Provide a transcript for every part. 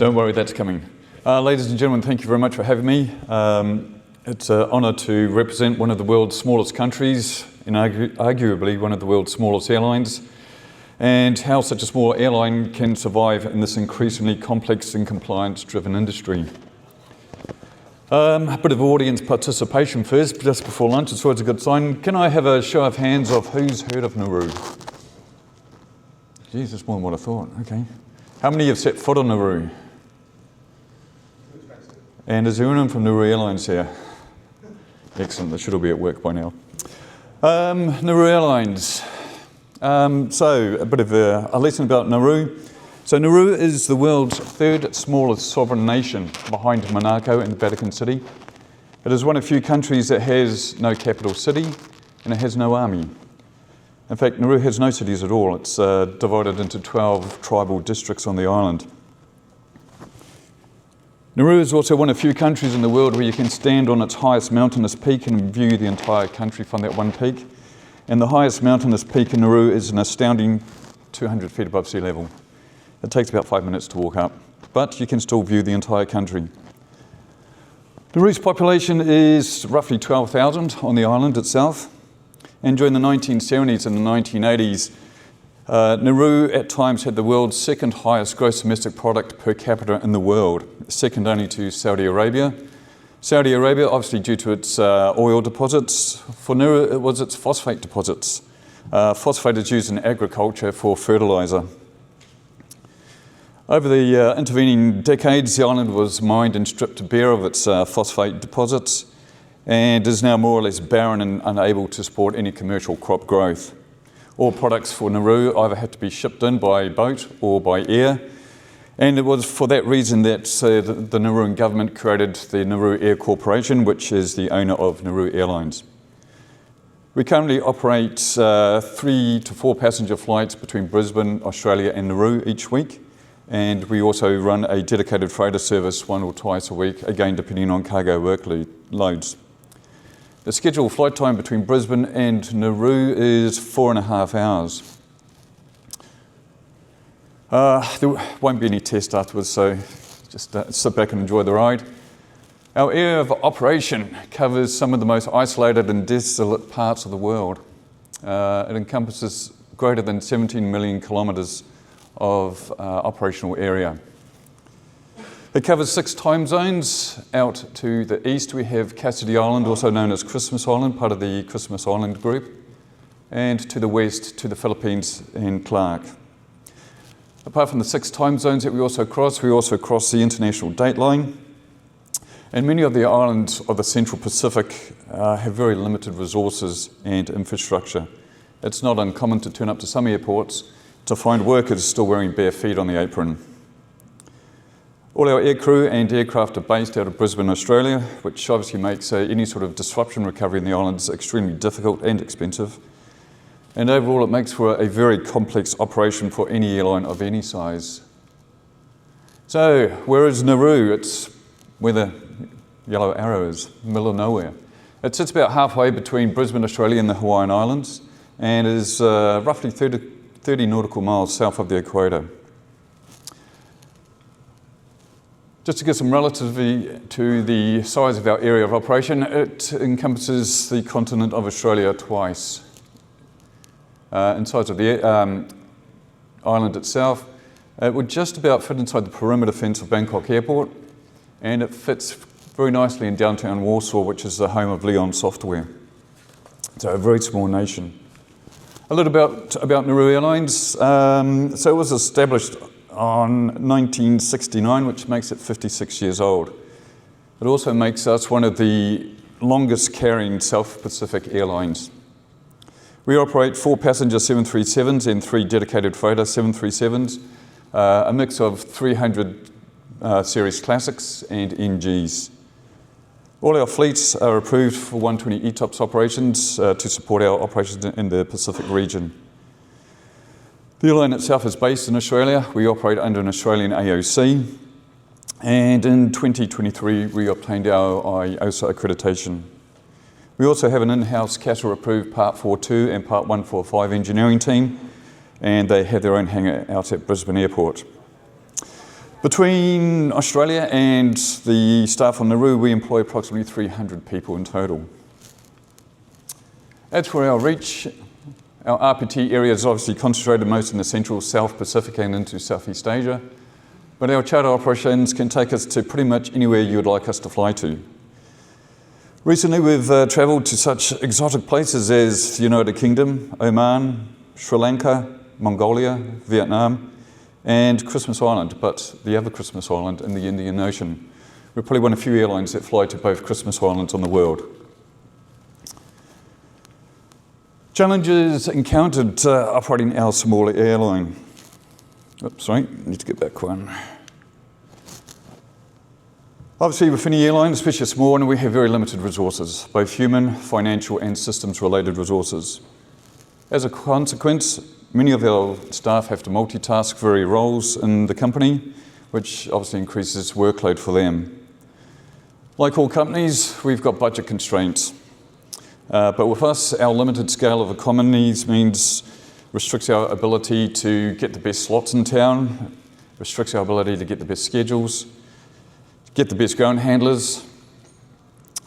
Don't worry, that's coming. Ladies and gentlemen, thank you very much for having me. It's an honour to represent one of the world's smallest countries and arguably one of the world's smallest airlines, and how such a small airline can survive in this increasingly complex and compliance-driven industry. A bit of audience participation first, just before lunch. It's always a good sign. Can I have a show of hands of who's heard of Nauru? Geez, that's more than what I thought. Okay. How many have set foot on Nauru? And is there anyone from Nauru Airlines here? Excellent, they should all be at work by now. Nauru Airlines. So a bit of a lesson about Nauru. So Nauru is the world's third smallest sovereign nation, behind Monaco and Vatican City. It is one of few countries that has no capital city and it has no army. In fact, Nauru has no cities at all. It's divided into 12 tribal districts on the island. Nauru is also one of few countries in the world where you can stand on its highest mountainous peak and view the entire country from that one peak. And the highest mountainous peak in Nauru is an astounding 200 feet above sea level. It takes about 5 minutes to walk up, but you can still view the entire country. Nauru's population is roughly 12,000 on the island itself. And during the 1970s and the 1980s, Nauru at times had the world's second highest gross domestic product per capita in the world, second only to Saudi Arabia. Saudi Arabia, obviously due to its oil deposits. For Nauru, it was its phosphate deposits. Phosphate is used in agriculture for fertiliser. Over the intervening decades, the island was mined and stripped bare of its phosphate deposits, and is now more or less barren and unable to support any commercial crop growth. All products for Nauru either have to be shipped in by boat or by air, and it was for that reason that the Nauruan government created the Nauru Air Corporation, which is the owner of Nauru Airlines. We currently operate 3 to 4 passenger flights between Brisbane, Australia and Nauru each week, and we also run a dedicated freighter service 1 or twice a week, again depending on cargo workloads. The scheduled flight time between Brisbane and Nauru is 4.5 hours. There won't be any test afterwards, so just sit back and enjoy the ride. Our area of operation covers some of the most isolated and desolate parts of the world. It encompasses greater than 17 million kilometres of operational area. It covers 6 time zones. Out to the east we have Cassidy Island, also known as Christmas Island, part of the Christmas Island group, and to the west to the Philippines and Clark. Apart from the 6 time zones that we also cross the international date line, and many of the islands of the Central Pacific have very limited resources and infrastructure. It's not uncommon to turn up to some airports to find workers still wearing bare feet on the apron. All our aircrew and aircraft are based out of Brisbane, Australia, which obviously makes any sort of disruption recovery in the islands extremely difficult and expensive. And overall, it makes for a very complex operation for any airline of any size. So, where is Nauru? It's where the yellow arrow is, middle of nowhere. It sits about halfway between Brisbane, Australia and the Hawaiian Islands, and is roughly 30 nautical miles south of the equator. Just to give some relativity to the size of our area of operation, it encompasses the continent of Australia twice. In size of the island itself, it would just about fit inside the perimeter fence of Bangkok Airport, and it fits very nicely in downtown Warsaw, which is the home of Leon Software. So a very small nation. A little about Nauru Airlines. So it was established on 1969, which makes it 56 years old. It also makes us one of the longest carrying South Pacific airlines. We operate 4 passenger 737s and 3 dedicated freighter 737s, a mix of 300 series classics and NGs. All our fleets are approved for 120 ETOPS operations to support our operations in the Pacific region. The airline itself is based in Australia. We operate under an Australian AOC, and in 2023 we obtained our IOSA accreditation. We also have an in-house CASA approved Part 42 and Part 145 engineering team, and they have their own hangar out at Brisbane Airport. Between Australia and the staff on Nauru, we employ approximately 300 people in total. As for our reach, our RPT area is obviously concentrated most in the central South Pacific and into Southeast Asia, but our charter operations can take us to pretty much anywhere you would like us to fly to. Recently, we've travelled to such exotic places as the United Kingdom, Oman, Sri Lanka, Mongolia, Vietnam, and Christmas Island, but the other Christmas Island in the Indian Ocean. We're probably one of the few airlines that fly to both Christmas Islands in the world. Challenges encountered operating our smaller airline. Oops, sorry, need to get back one. Obviously, with any airline, especially a small one, we have very limited resources, both human, financial, and systems-related resources. As a consequence, many of our staff have to multitask various roles in the company, which obviously increases workload for them. Like all companies, we've got budget constraints. But with us, our limited scale of economies restricts our ability to get the best slots in town, restricts our ability to get the best schedules, get the best ground handlers,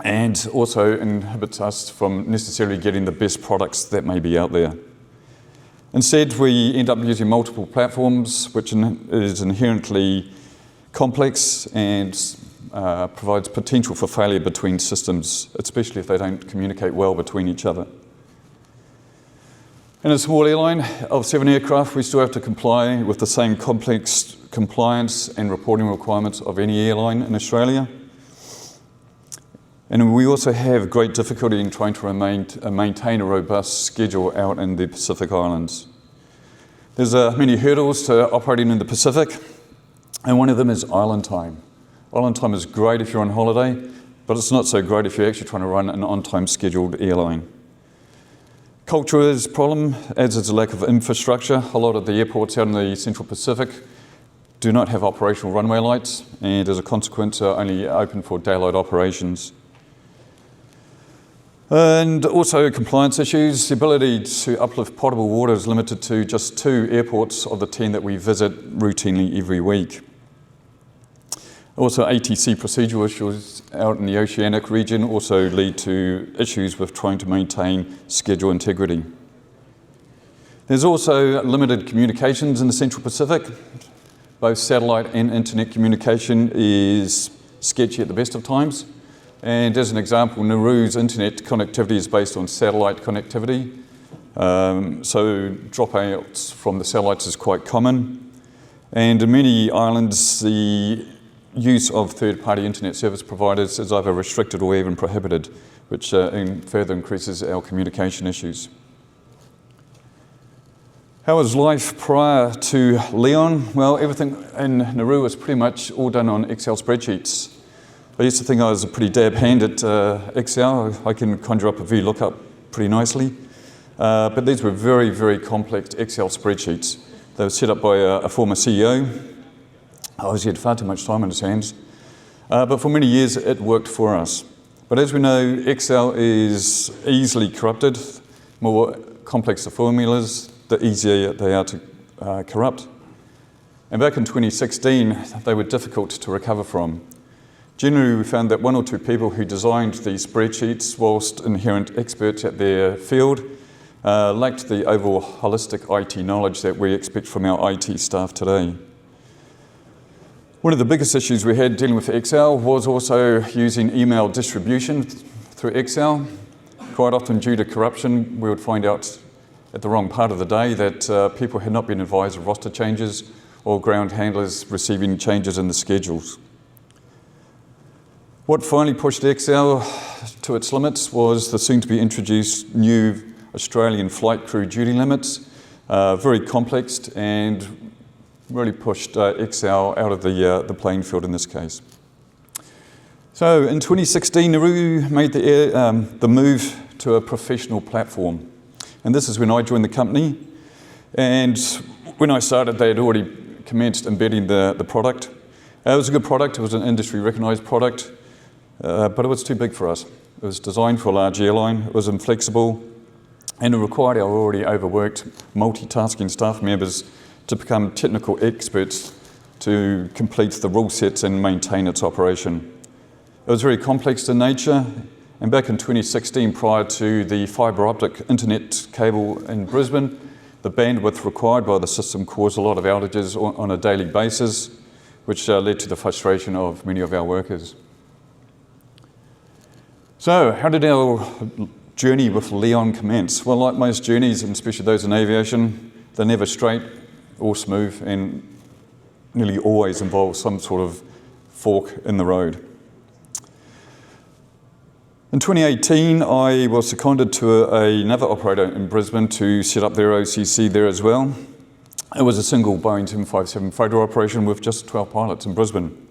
and also inhibits us from necessarily getting the best products that may be out there. Instead, we end up using multiple platforms, which is inherently complex and provides potential for failure between systems, especially if they don't communicate well between each other. In a small airline of 7 aircraft, we still have to comply with the same complex compliance and reporting requirements of any airline in Australia. And we also have great difficulty in trying to maintain a robust schedule out in the Pacific Islands. There's many hurdles to operating in the Pacific, and one of them is island time. Island time is great if you're on holiday, but it's not so great if you're actually trying to run an on-time scheduled airline. Culture is a problem, as is a lack of infrastructure. A lot of the airports out in the Central Pacific do not have operational runway lights, and as a consequence are only open for daylight operations. And also compliance issues. The ability to uplift potable water is limited to just 2 airports of the 10 that we visit routinely every week. Also, ATC procedural issues out in the oceanic region also lead to issues with trying to maintain schedule integrity. There's also limited communications in the Central Pacific. Both satellite and internet communication is sketchy at the best of times. And as an example, Nauru's internet connectivity is based on satellite connectivity. So dropouts from the satellites is quite common. And in many islands, the use of third-party internet service providers is either restricted or even prohibited, which further increases our communication issues. How was life prior to Leon? Well, everything in Nauru was pretty much all done on Excel spreadsheets. I used to think I was a pretty dab hand at Excel. I can conjure up a VLOOKUP pretty nicely. But these were very, very complex Excel spreadsheets. They were set up by a former CEO. Obviously, he had far too much time on his hands. But for many years, it worked for us. But as we know, Excel is easily corrupted. More complex the formulas, the easier they are to corrupt. And back in 2016, they were difficult to recover from. Generally, we found that 1 or 2 people who designed these spreadsheets, whilst inherent experts at their field, lacked the overall holistic IT knowledge that we expect from our IT staff today. One of the biggest issues we had dealing with Excel was also using email distribution through Excel. Quite often, due to corruption, we would find out at the wrong part of the day that people had not been advised of roster changes or ground handlers receiving changes in the schedules. What finally pushed Excel to its limits was the soon-to-be introduced new Australian flight crew duty limits, very complex and really pushed Excel out of the playing field in this case. So in 2016, Nauru made the move to a professional platform. And this is when I joined the company. And when I started, they had already commenced embedding the product. It was a good product. It was an industry recognized product, but it was too big for us. It was designed for a large airline. It was inflexible, and it required our already overworked multitasking staff members to become technical experts to complete the rule sets and maintain its operation. It was very complex in nature, and back in 2016, prior to the fibre optic internet cable in Brisbane, the bandwidth required by the system caused a lot of outages on a daily basis, which led to the frustration of many of our workers. So, how did our journey with Leon commence? Well, like most journeys, and especially those in aviation, they're never straight or smooth and nearly always involve some sort of fork in the road. In 2018, I was seconded to another operator in Brisbane to set up their OCC there as well. It was a single Boeing 757 freighter operation with just 12 pilots in Brisbane.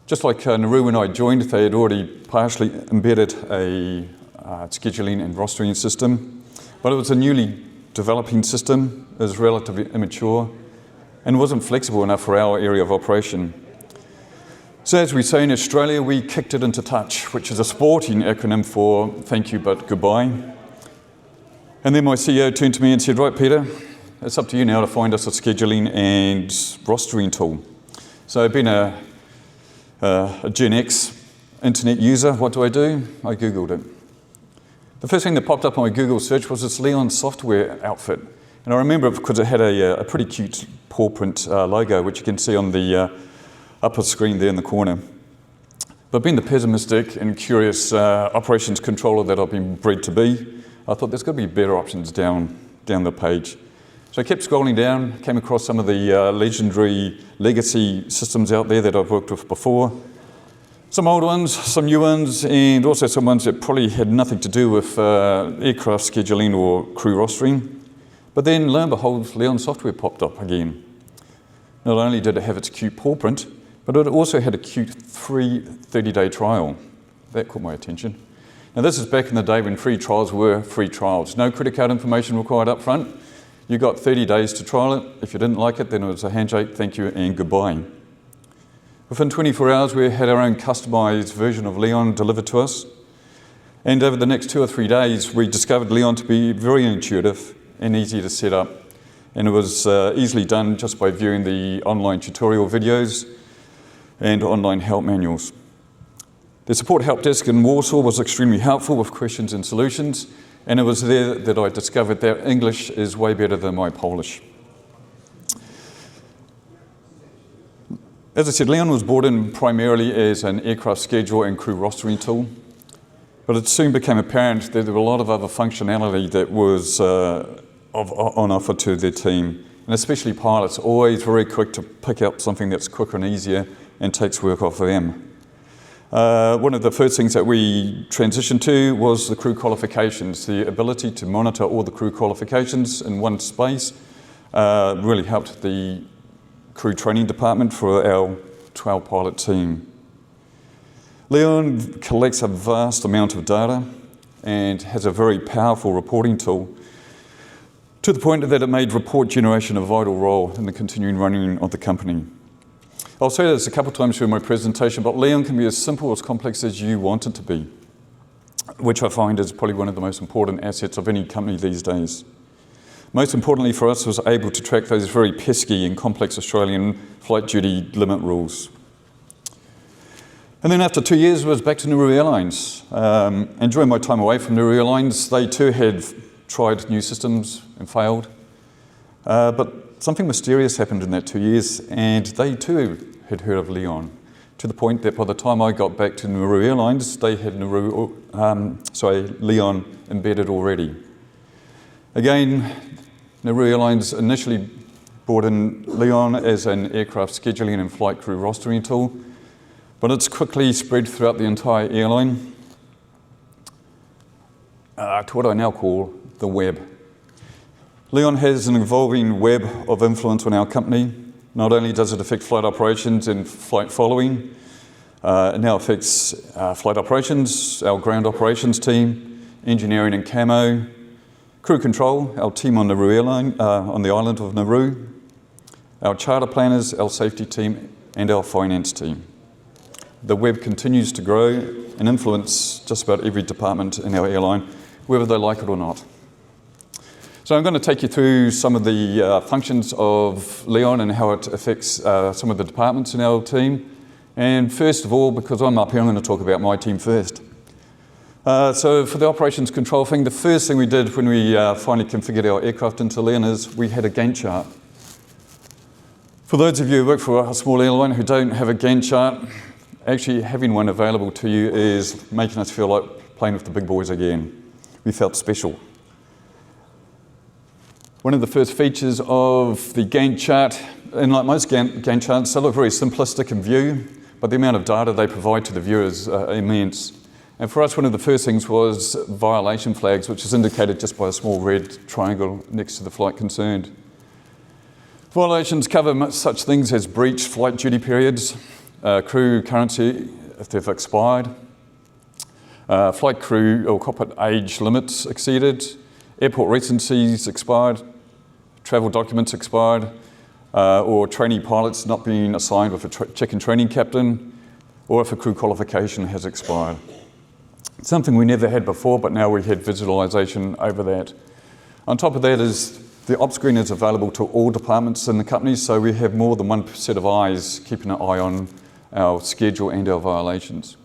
Just like Nauru, when I joined, they had already partially embedded a scheduling and rostering system, but it was a newly developing system. It was relatively immature and wasn't flexible enough for our area of operation. So as we say in Australia, we kicked it into touch, which is a sporting acronym for thank you but goodbye. And then my CEO turned to me and said, right, Peter, it's up to you now to find us a scheduling and rostering tool. So being a Gen X internet user, what do? I Googled it. The first thing that popped up on my Google search was this Leon software outfit. And I remember it because it had a pretty cute paw print logo, which you can see on the upper screen there in the corner. But being the pessimistic and curious operations controller that I've been bred to be, I thought there's got to be better options down the page. So I kept scrolling down, came across some of the legendary legacy systems out there that I've worked with before. Some old ones, some new ones, and also some ones that probably had nothing to do with aircraft scheduling or crew rostering. But then, lo and behold, Leon software popped up again. Not only did it have its cute paw print, but it also had a cute free 30-day trial. That caught my attention. Now this is back in the day when free trials were free trials. No credit card information required up front. You got 30 days to trial it. If you didn't like it, then it was a handshake, thank you, and goodbye. Within 24 hours, we had our own customized version of Leon delivered to us. And over the next 2 or 3 days, we discovered Leon to be very intuitive and easy to set up. And it was easily done just by viewing the online tutorial videos and online help manuals. The support help desk in Warsaw was extremely helpful with questions and solutions, and it was there that I discovered that English is way better than my Polish. As I said, Leon was brought in primarily as an aircraft schedule and crew rostering tool, but it soon became apparent that there were a lot of other functionality that was on offer to their team, and especially pilots, always very quick to pick up something that's quicker and easier and takes work off of them. One of the first things that we transitioned to was the crew qualifications. The ability to monitor all the crew qualifications in one space really helped the crew training department for our 12 pilot team. Leon collects a vast amount of data and has a very powerful reporting tool, to the point that it made report generation a vital role in the continuing running of the company. I'll say this a couple of times during my presentation, but Leon can be as simple or as complex as you want it to be, which I find is probably one of the most important assets of any company these days. Most importantly for us was able to track those very pesky and complex Australian flight duty limit rules. And then after 2 years, I was back to Nauru Airlines. And during my time away from Nauru Airlines, they too had tried new systems and failed. But something mysterious happened in that 2 years, and they too had heard of Leon, to the point that by the time I got back to Nauru Airlines, they had Leon embedded already. Again, Nauru Airlines initially brought in Leon as an aircraft scheduling and flight crew rostering tool, but it's quickly spread throughout the entire airline to what I now call the web. Leon has an evolving web of influence on our company. Not only does it affect flight operations and flight following, it now affects flight operations, our ground operations team, engineering and camo, crew control, our team on Nauru Airline, on the island of Nauru, our charter planners, our safety team, and our finance team. The web continues to grow and influence just about every department in our airline, whether they like it or not. So I'm going to take you through some of the functions of Leon and how it affects some of the departments in our team. And first of all, because I'm up here, I'm going to talk about my team first. So for the operations control thing, the first thing we did when we finally configured our aircraft into Leon is we had a Gantt chart. For those of you who work for a small airline who don't have a Gantt chart, actually having one available to you is making us feel like playing with the big boys again. We felt special. One of the first features of the Gantt chart, and like most Gantt charts, they look very simplistic in view, but the amount of data they provide to the viewer is immense. And for us, one of the first things was violation flags, which is indicated just by a small red triangle next to the flight concerned. Violations cover such things as breached flight duty periods, crew currency if they've expired, flight crew or cockpit age limits exceeded, airport recencies expired, travel documents expired, or trainee pilots not being assigned with a check and training captain, or if a crew qualification has expired. Something we never had before, but now we had visualization over that. On top of that is the ops screen is available to all departments in the company, so we have more than one set of eyes keeping an eye on our schedule and our violations.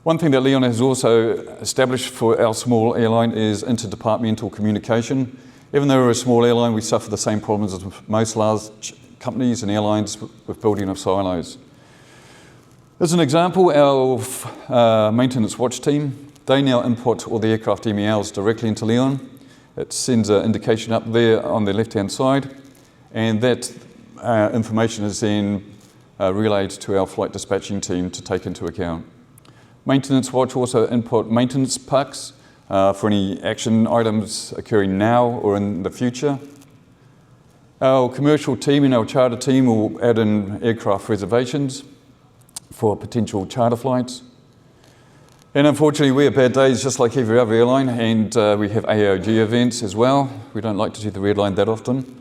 One thing that Leon has also established for our small airline is interdepartmental communication. Even though we're a small airline, we suffer the same problems as most large companies and airlines with building of silos. As an example, our maintenance watch team, they now input all the aircraft MELs directly into Leon. It sends an indication up there on the left-hand side, and that information is then relayed to our flight dispatching team to take into account. Maintenance watch also input maintenance pucks for any action items occurring now or in the future. Our commercial team and our charter team will add in aircraft reservations for potential charter flights. And unfortunately, we have bad days just like every other airline, and we have AOG events as well. We don't like to see the red line that often.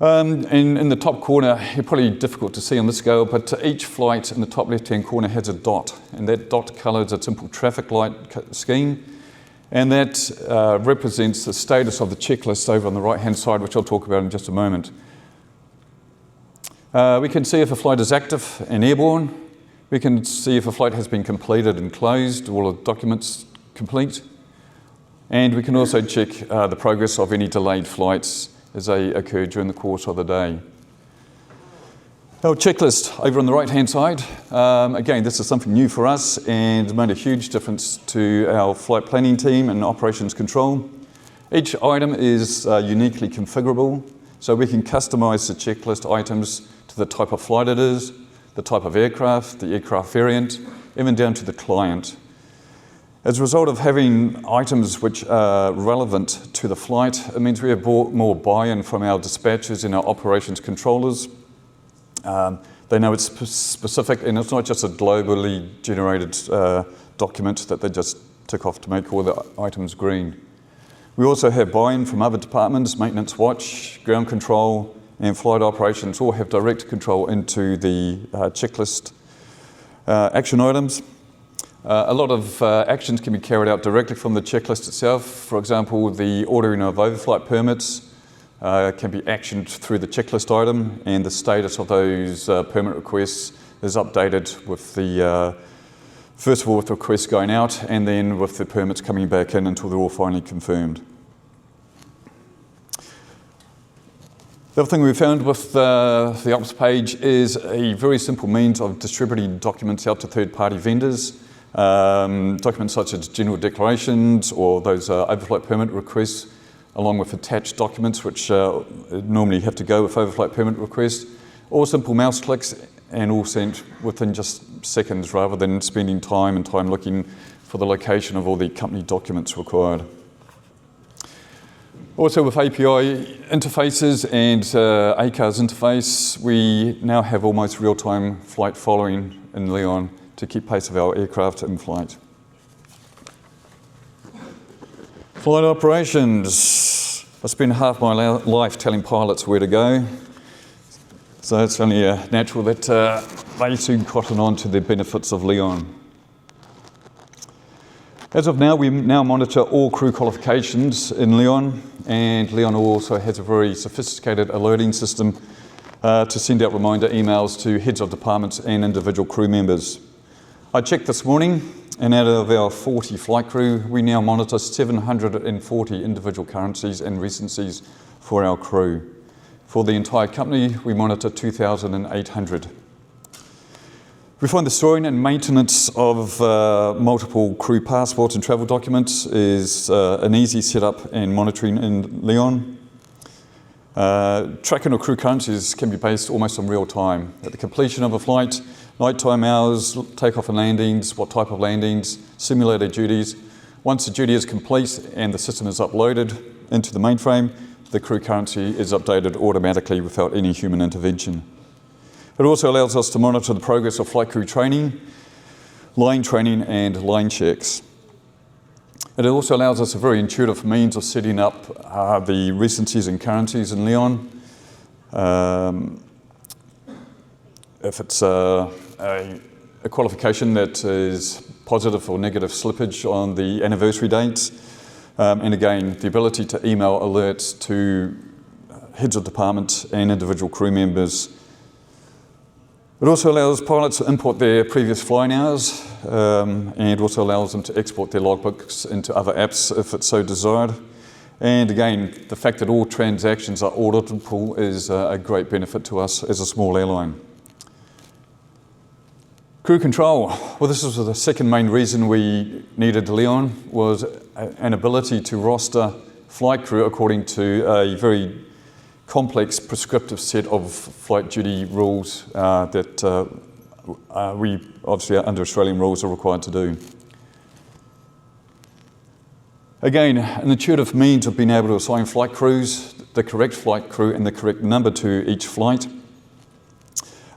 And in the top corner, it's probably difficult to see on this scale, but each flight in the top left-hand corner has a dot, and that dot colours a simple traffic light scheme, and that represents the status of the checklist over on the right-hand side, which I'll talk about in just a moment. We can see if a flight is active and airborne. We can see if a flight has been completed and closed, all the documents complete, and we can also check the progress of any delayed flights as they occur during the course of the day. Our checklist over on the right-hand side, again, this is something new for us and made a huge difference to our flight planning team and operations control. Each item is uniquely configurable, so we can customise the checklist items to the type of flight it is, the type of aircraft, the aircraft variant, even down to the client. As a result of having items which are relevant to the flight, it means we have more buy-in from our dispatchers and our operations controllers. They know it's specific, and it's not just a globally generated document that they just tick off to make all the items green. We also have buy-in from other departments, maintenance watch, ground control, and flight operations all have direct control into the checklist action items. A lot of actions can be carried out directly from the checklist itself. For example, the ordering of overflight permits can be actioned through the checklist item, and the status of those permit requests is updated with the, first of all with the requests going out, and then with the permits coming back in until they're all finally confirmed. The other thing we found with the ops page is a very simple means of distributing documents out to third-party vendors. Documents such as general declarations or those overflight permit requests, along with attached documents which normally have to go with overflight permit requests, all simple mouse clicks and all sent within just seconds rather than spending time looking for the location of all the company documents required. Also with API interfaces and ACARS interface, we now have almost real-time flight following in Leon to keep pace with our aircraft in flight. Flight operations. I spent half my life telling pilots where to go, so it's only natural that they soon cotton on to the benefits of Leon. As of now, we now monitor all crew qualifications in Leon, and Leon also has a very sophisticated alerting system to send out reminder emails to heads of departments and individual crew members. I checked this morning, and out of our 40 flight crew, we now monitor 740 individual currencies and recencies for our crew. For the entire company, we monitor 2,800. We find the storing and maintenance of multiple crew passports and travel documents is an easy setup and monitoring in Leon. Tracking of crew currencies can be based almost on real time. At the completion of a flight, nighttime hours, takeoff and landings, what type of landings, simulated duties. Once the duty is complete and the system is uploaded into the mainframe, the crew currency is updated automatically without any human intervention. It also allows us to monitor the progress of flight crew training, line training and line checks. It also allows us a very intuitive means of setting up the recencies and currencies in Leon. If it's a qualification that is positive or negative slippage on the anniversary dates, and again, the ability to email alerts to heads of department and individual crew members. It also allows pilots to import their previous flying hours and also allows them to export their logbooks into other apps if it's so desired. And again, the fact that all transactions are auditable is a great benefit to us as a small airline. Crew control. Well, this was the second main reason we needed Leon, was an ability to roster flight crew according to a very complex prescriptive set of flight duty rules that we obviously under Australian rules are required to do. Again, an intuitive means of being able to assign flight crews, the correct flight crew and the correct number to each flight.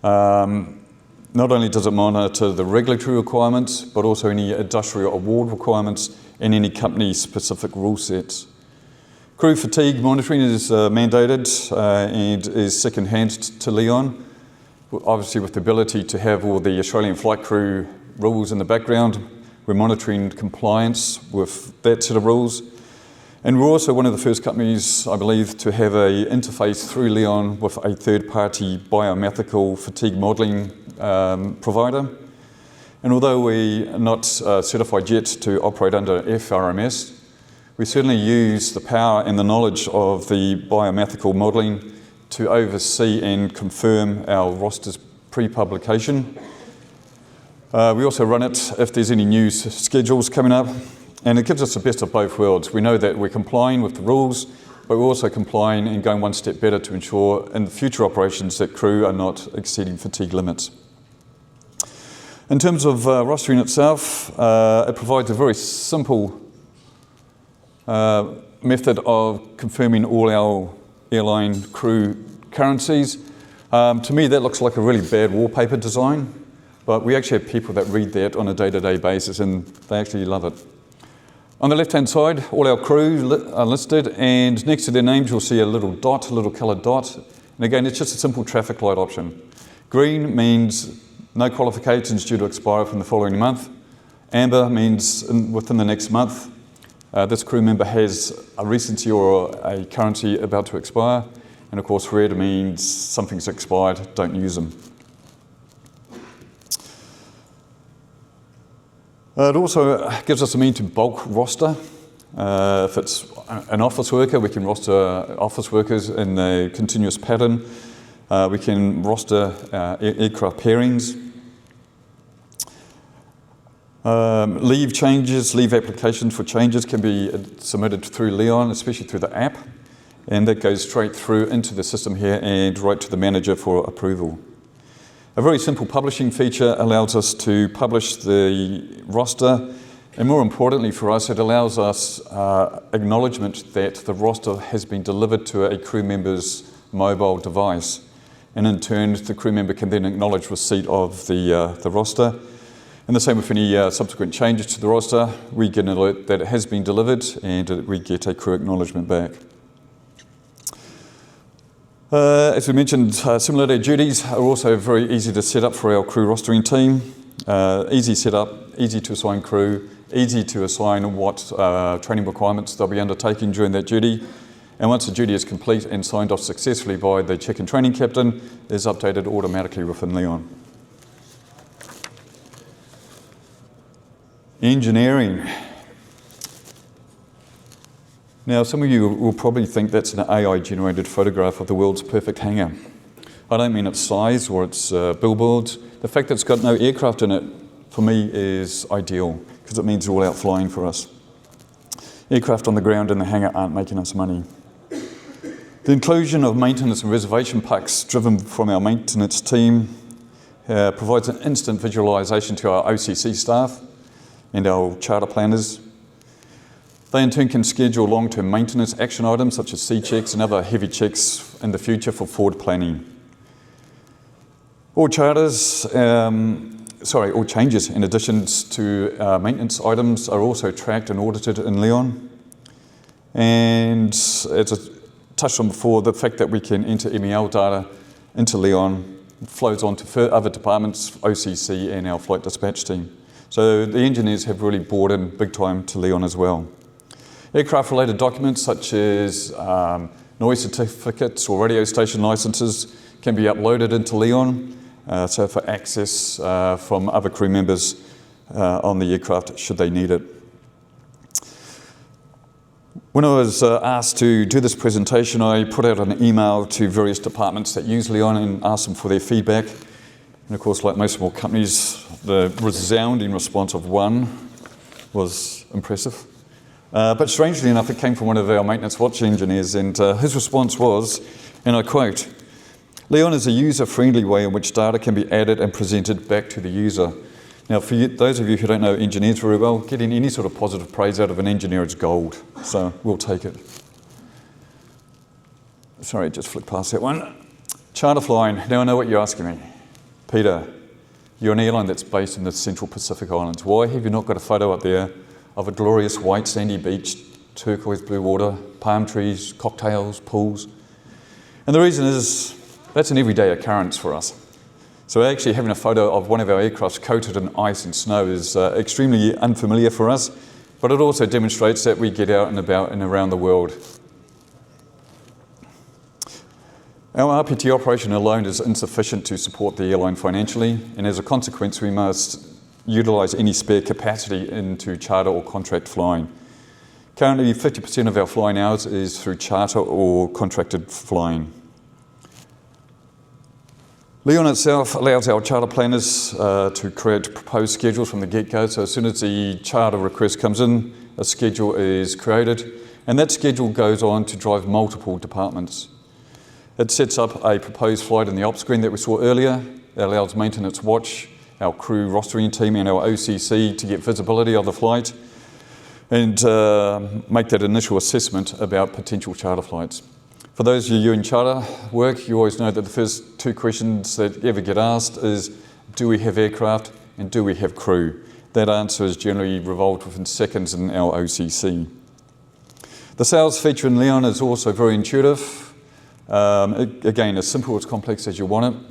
Not only does it monitor the regulatory requirements, but also any industrial award requirements and any company-specific rule sets. Crew fatigue monitoring is mandated and is second-hand to Leon, obviously with the ability to have all the Australian flight crew rules in the background. We're monitoring compliance with that set of rules. And we're also one of the first companies, I believe, to have an interface through Leon with a third-party biomethical fatigue modelling provider. And although we're not certified yet to operate under FRMS, we certainly use the power and the knowledge of the biomethical modelling to oversee and confirm our rosters pre-publication. We also run it if there's any new schedules coming up, and it gives us the best of both worlds. We know that we're complying with the rules, but we're also complying and going one step better to ensure in the future operations that crew are not exceeding fatigue limits. In terms of rostering itself, it provides a very simple method of confirming all our airline crew currencies. To me, that looks like a really bad wallpaper design, but we actually have people that read that on a day-to-day basis and they actually love it. On the left-hand side, all our crew are listed, and next to their names you'll see a little dot, a little coloured dot. And again, it's just a simple traffic light option. Green means no qualifications due to expire from the following month. Amber means within the next month. This crew member has a recency or a currency about to expire, and of course red means something's expired, don't use them. It also gives us a means to bulk roster. If it's an office worker, we can roster office workers in a continuous pattern. We can roster aircraft pairings. Leave changes, leave applications for changes can be submitted through Leon, especially through the app, and that goes straight through into the system here and right to the manager for approval. A very simple publishing feature allows us to publish the roster, and more importantly for us, it allows us acknowledgement that the roster has been delivered to a crew member's mobile device, and in turn the crew member can then acknowledge receipt of the roster. And the same with any subsequent changes to the roster, we get an alert that it has been delivered and we get a crew acknowledgement back. As we mentioned, simulated duties are also very easy to set up for our crew rostering team. Easy setup, easy to assign crew, easy to assign what training requirements they'll be undertaking during that duty. And once the duty is complete and signed off successfully by the check and training captain, it is updated automatically within Leon. Engineering. Now, some of you will probably think that's an AI-generated photograph of the world's perfect hangar. I don't mean its size or its billboards. The fact that it's got no aircraft in it, for me, is ideal, because it means they're all out flying for us. Aircraft on the ground in the hangar aren't making us money. The inclusion of maintenance and reservation packs driven from our maintenance team provides an instant visualisation to our OCC staff and our charter planners. They in turn can schedule long-term maintenance action items such as C-checks and other heavy checks in the future for forward planning. All changes in addition to maintenance items are also tracked and audited in Leon. And as I touched on before, the fact that we can enter MEL data into Leon flows on to other departments, OCC and our flight dispatch team. So the engineers have really bought in big time to Leon as well. Aircraft-related documents such as noise certificates or radio station licenses can be uploaded into Leon, so for access from other crew members on the aircraft should they need it. When I was asked to do this presentation, I put out an email to various departments that use Leon and asked them for their feedback. And of course, like most small companies, the resounding response of one was impressive. But strangely enough, it came from one of our maintenance watch engineers, and his response was, and I quote, "Leon is a user-friendly way in which data can be added and presented back to the user." Now, for you, those of you who don't know engineers very well, getting any sort of positive praise out of an engineer is gold, so we'll take it. Sorry, just flick past that one. Charter flying. Now I know what you're asking me. Peter, you're an airline that's based in the Central Pacific Islands. Why have you not got a photo up there of a glorious white sandy beach, turquoise blue water, palm trees, cocktails, pools? And the reason is that's an everyday occurrence for us. So actually having a photo of one of our aircrafts coated in ice and snow is extremely unfamiliar for us, but it also demonstrates that we get out and about and around the world. Our RPT operation alone is insufficient to support the airline financially, and as a consequence we must utilise any spare capacity into charter or contract flying. Currently 50% of our flying hours is through charter or contracted flying. Leon itself allows our charter planners to create proposed schedules from the get-go, so as soon as the charter request comes in, a schedule is created, and that schedule goes on to drive multiple departments. It sets up a proposed flight in the ops screen that we saw earlier. It allows maintenance watch, our crew rostering team and our OCC to get visibility of the flight and make that initial assessment about potential charter flights. For those of you in charter work, you always know that the first two questions that ever get asked is, do we have aircraft and do we have crew? That answer is generally revolved within seconds in our OCC. The sales feature in Leon is also very intuitive. Again, as simple as complex as you want it.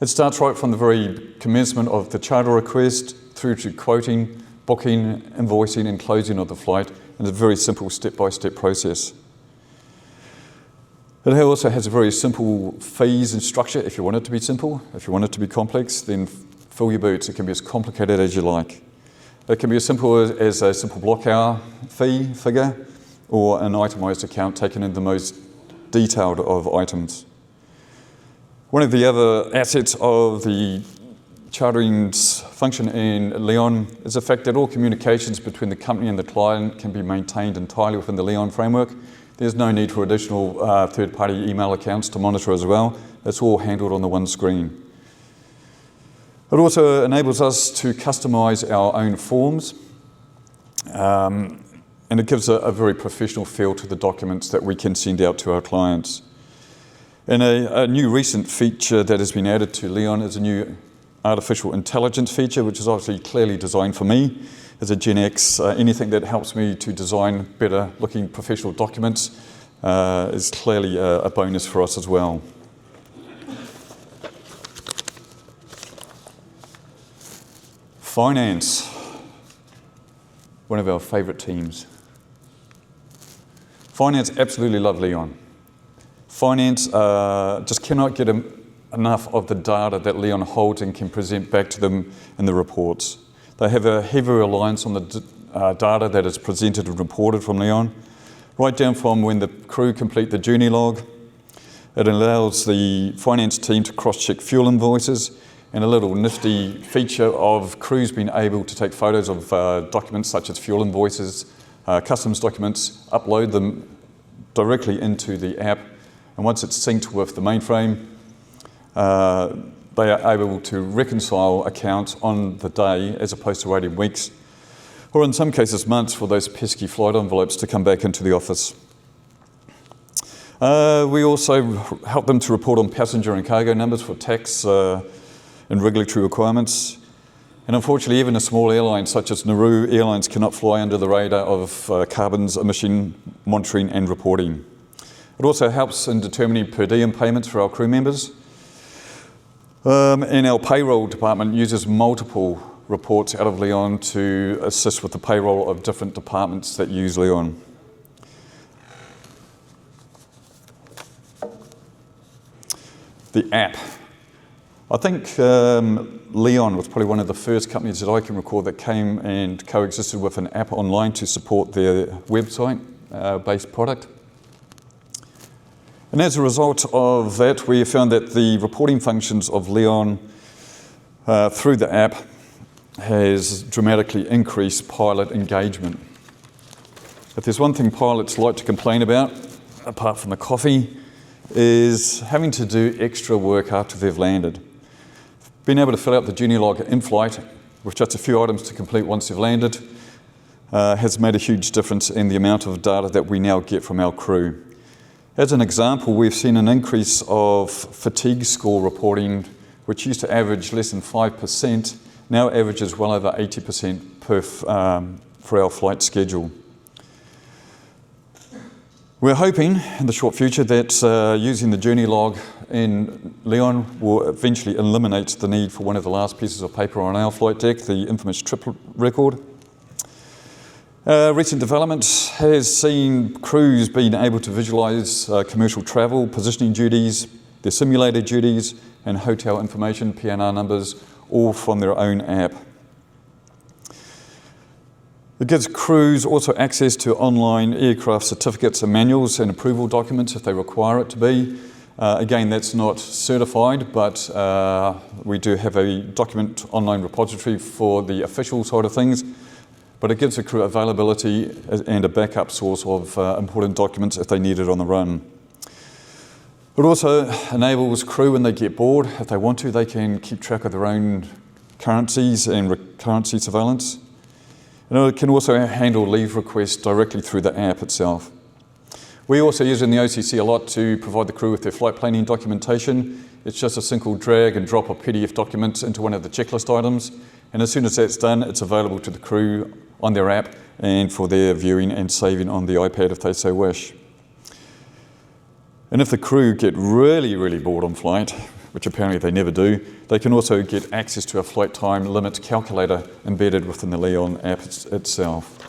It starts right from the very commencement of the charter request through to quoting, booking, invoicing and closing of the flight, and it's a very simple step-by-step process. It also has a very simple fees and structure if you want it to be simple. If you want it to be complex, then fill your boots. It can be as complicated as you like. It can be as simple as a simple block hour figure or an itemised account taken in the most detailed of items. One of the other assets of the chartering's function in Leon is the fact that all communications between the company and the client can be maintained entirely within the Leon framework. There's no need for additional third-party email accounts to monitor as well. It's all handled on the one screen. It also enables us to customise our own forms, and it gives a very professional feel to the documents that we can send out to our clients. And a new recent feature that has been added to Leon is a new artificial intelligence feature, which is obviously clearly designed for me. As a Gen X, anything that helps me to design better looking professional documents is clearly a bonus for us as well. Finance. one of our favourite teams. Finance absolutely love Leon. Finance just cannot get enough of the data that Leon holds and can present back to them in the reports. They have a heavy reliance on the data that is presented and reported from Leon, right down from when the crew complete the journey log. It allows the finance team to cross-check fuel invoices, and a little nifty feature of crews being able to take photos of documents such as fuel invoices, customs documents, upload them directly into the app, and once it's synced with the mainframe, they are able to reconcile accounts on the day as opposed to waiting weeks, or in some cases months, for those pesky flight envelopes to come back into the office. We also help them to report on passenger and cargo numbers for tax and regulatory requirements. And unfortunately, even a small airline such as Nauru Airlines cannot fly under the radar of carbon's emission monitoring and reporting. It also helps in determining per diem payments for our crew members. And our payroll department uses multiple reports out of Leon to assist with the payroll of different departments that use Leon. The app. I think Leon was probably one of the first companies that I can recall that came and coexisted with an app online to support their website-based product. And as a result of that, we found that the reporting functions of Leon through the app has dramatically increased pilot engagement. If there's one thing pilots like to complain about, apart from the coffee, is having to do extra work after they've landed. Being able to fill out the journey log in flight with just a few items to complete once they've landed has made a huge difference in the amount of data that we now get from our crew. As an example, we've seen an increase of fatigue score reporting, which used to average less than 5%, now averages well over 80% for our flight schedule. We're hoping in the short future that using the journey log in Leon will eventually eliminate the need for one of the last pieces of paper on our flight deck, the infamous trip record. Recent development has seen crews being able to visualise commercial travel, positioning duties, their simulated duties, and hotel information, PNR numbers, all from their own app. It gives crews also access to online aircraft certificates and manuals and approval documents if they require it to be. Again, that's not certified, but we do have a document online repository for the official side of things. But it gives the crew availability and a backup source of important documents if they need it on the run. It also enables crew, when they get bored, if they want to, they can keep track of their own currencies and currency surveillance. And it can also handle leave requests directly through the app itself. We also use it in the OCC a lot to provide the crew with their flight planning documentation. It's just a simple drag and drop of PDF documents into one of the checklist items. And as soon as that's done, it's available to the crew on their app and for their viewing and saving on the iPad if they so wish. And if the crew get really, really bored on flight, which apparently they never do, they can also get access to a flight time limit calculator embedded within the Leon app itself.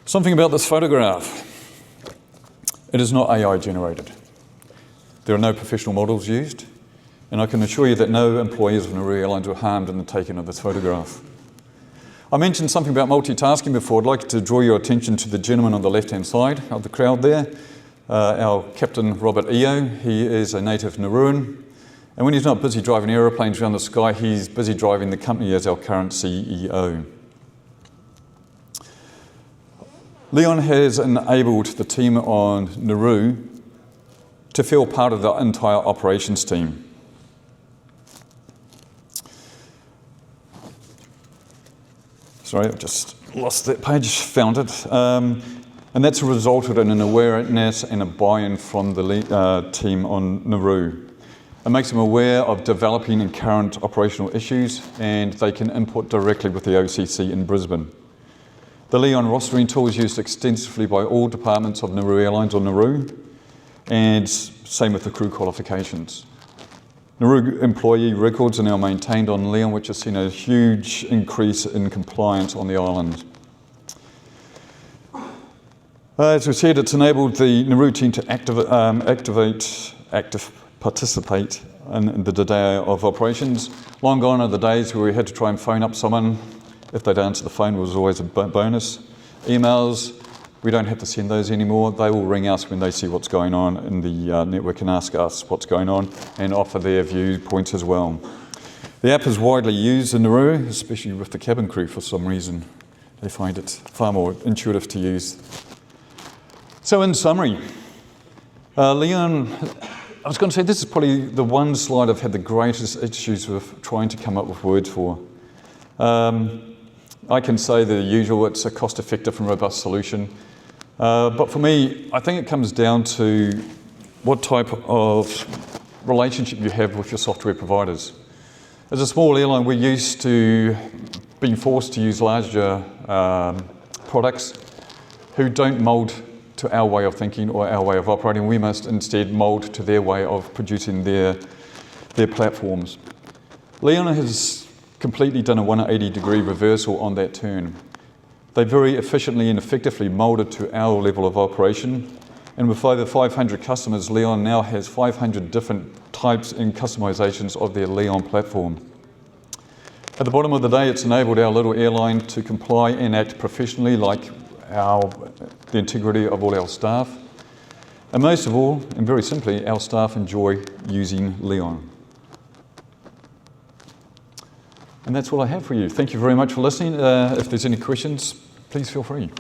Something about this photograph. It is not AI generated. There are no professional models used, and I can assure you that no employees of Nauru Airlines were harmed in the taking of this photograph. I mentioned something about multitasking before. I'd like to draw your attention to the gentleman on the left-hand side of the crowd there, our Captain Robert Eo. He is a native Nauruan, and when he's not busy driving aeroplanes around the sky, he's busy driving the company as our current CEO. Leon has enabled the team on Nauru to feel part of the entire operations team. Sorry, I've just lost that page, found it. And that's resulted in an awareness and a buy-in from the team on Nauru. It makes them aware of developing and current operational issues, and they can input directly with the OCC in Brisbane. The Leon rostering tool is used extensively by all departments of Nauru Airlines on Nauru, and same with the crew qualifications. Nauru employee records are now maintained on Leon, which has seen a huge increase in compliance on the island. As we said, it's enabled the Nauru team to participate in the day of operations. Long gone are the days where we had to try and phone up someone. If they'd answer the phone, it was always a bonus. Emails, we don't have to send those anymore. They will ring us when they see what's going on in the network and ask us what's going on and offer their viewpoints as well. The app is widely used in Nauru, especially with the cabin crew for some reason. They find it far more intuitive to use. So in summary, Leon, I was going to say this is probably the one slide I've had the greatest issues with trying to come up with words for. I can say the usual, it's a cost-effective and robust solution. But for me, I think it comes down to what type of relationship you have with your software providers. As a small airline, we're used to being forced to use larger products who don't mould to our way of thinking or our way of operating. We must instead mould to their way of producing their platforms. Leon has completely done a 180-degree reversal on that turn. They very efficiently and effectively moulded to our level of operation. And with over 500 customers, Leon now has 500 different types and customizations of their Leon platform. At the bottom of the day, it's enabled our little airline to comply and act professionally, like the integrity of all our staff. And most of all, and very simply, our staff enjoy using Leon. And that's all I have for you. Thank you very much for listening. If there's any questions, please feel free.